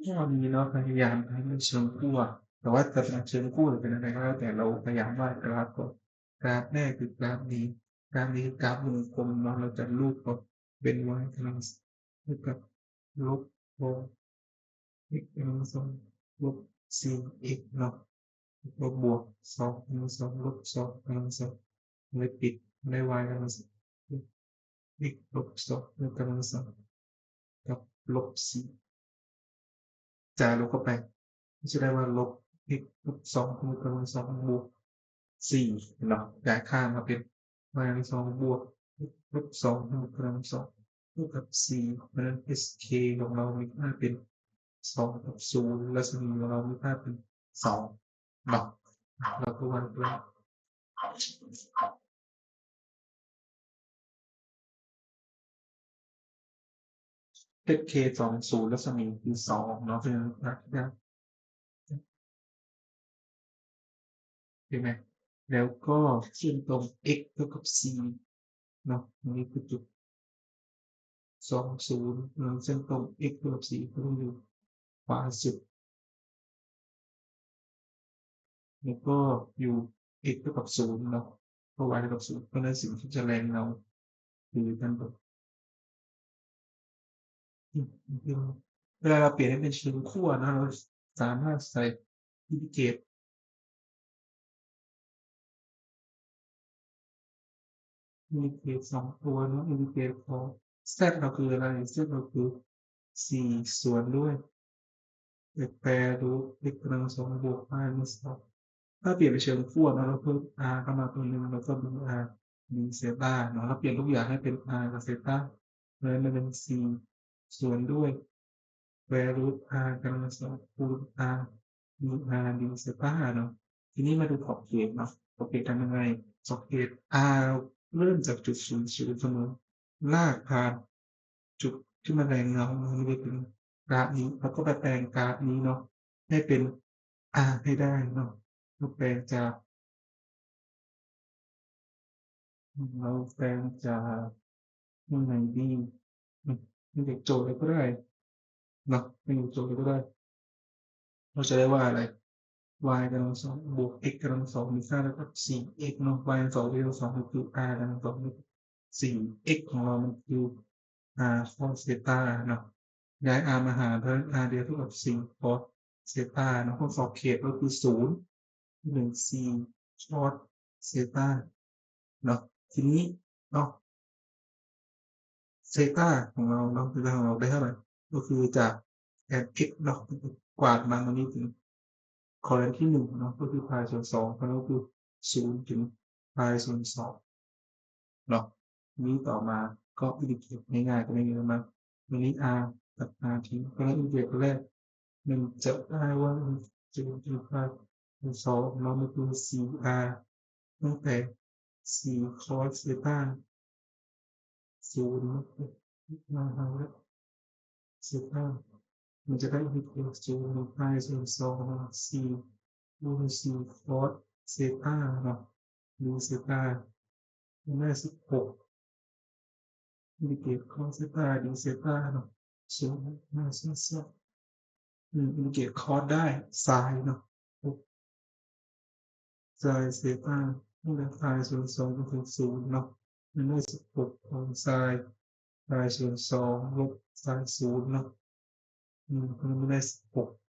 ข้อนี้เนาะพยายามให้มันเชิงคู่อะแต่ว่าจะเป็นเชิงคู่หรือเป็นอะไรก็แล้วแต่เราพยายามวาดกราฟก่อนกราฟแรกคือกราฟนี้กราฟนี้คือกราฟวงกลมเนาะเราจะรูปแบบเป็น y กำลังเท่ากับลบ 6 x กำลังสองลบ4 x เนาะลบบวก2กำลังสองลบ2กำลังสองเลยปิดได้ y กำลังสอง x ลบ2ยกกำลังสองกับลบ4จ่ายลบเข้าไปจะได้ว่าลบ x ลบ2ยกกำลังสองบวก4เนาะย้ายข้างมาเป็น y กำลังสองบวก x ลบ2ยกกำลังสองเท่ากับ4เพราะฉะนั้น sk ของเรามีค่าเป็น2 กับ 0และสมีของเรามีค่าเป็น2เนาะเราก็วางไว้ sk 20และสมีคือ2เนาะเพราะฉะนั้นนะใช่ไหมแล้วก็เชื่อมตรง x เท่ากับ c เนาะอันนี้คือจุด20เส้นตรง x เท่ากับ c ก็ต้องอยู่ขวาสุดแล้วก็อยู่ x เท่ากับ0เนาะเพราะ y เท่ากับ0เพราะฉะนั้นสิ่งที่จะแรงเราคือทั้งหมดเวลาเราเปลี่ยนให้เป็นเชิงขั้วนะเราสามารถใส่อินทิเกรต2 ตัวเนาะอินทิเกรตของ z เราคืออะไร z เราคือ4ส่วนด้วย x แปรรูท x กำลังสองบวก y กำลังสองถ้าเปลี่ยนเป็นเชิงขั้วเนาะเราเพิ่ม r เข้ามาตัวหนึงแล้วก็มี r มีเซต้าเนาะเราเปลี่ยนทุกอย่างให้เป็น r กับเซต้าเลยมันเป็น4ส่วนด้วย square root r กำลังสองคูณ r มี r ดีเซต้าเนาะทีนี้มาดูขอบเขตเนาะขอบเขตทำยังไงขอบเขต r เริ่มจากจุด00เสมอลากผ่านจุดที่มันแรงเงามันจะเป็นกราฟนี้เราก็ไปแปลงกราฟนี้เนาะให้เป็น r ให้ได้เนาะเราแปลงจากเราแปลงจากยังไงดีไม่เด็กโจทย์เลยก็ได้เนาะไม่อยู่โจทย์เลยก็ได้เราจะได้ว่าอะไร y กำลังสองบวก x กำลังสองมีค่าเท่ากับ4 x เนาะ y กำลังสอง x กำลังสองคือ r กำลังสอง4 x ของเรามันคือ r cos เซต้าเนาะย้าย r มาหารเพราะฉะนั้น r เดียวเท่ากับ4 cos เซต้าเนาะข้อสอบเขตก็คือ0 1 4 cos เซต้าเนาะทีนี้เนาะเซต้าของเราเนาะเซต้าของเราได้เท่าไหร่ก็คือจากแทน x เนาะกวาดมาตรงนี้ถึง คอลัมน์ที่1เนาะก็คือ π ส่วน2แล้วก็คือ0ถึง π ส่วน2เนาะนี้ต่อมาก็อินทิเกรตง่ายๆก็ไม่มีอะไรมากวันนี้ r ตัด r ทิ้งเพราะฉะนั้นอินทิเกรตแรกมันจะได้ว่า0ถึง π ส่วน2เนาะมันคือ 4r ตั้งแต่4 cos เซต้า0มาหาเซต้ามันจะได้อินทิเกรต0ถึง π ส่วน24คูณ4 cos เซต้าเนาะดูเซต้าหน้า16อินทิเกรต cos เซต้าดูเซต้าเนาะศูนย์หน้า22อินทิเกรต cos ได้ sin เนาะ sin เซต้าเมื่อ sin ส่วน2ก็คือ0เนาะมันได้16ของ sin sin ส่วน2ลบ sin 0เนาะมันได้16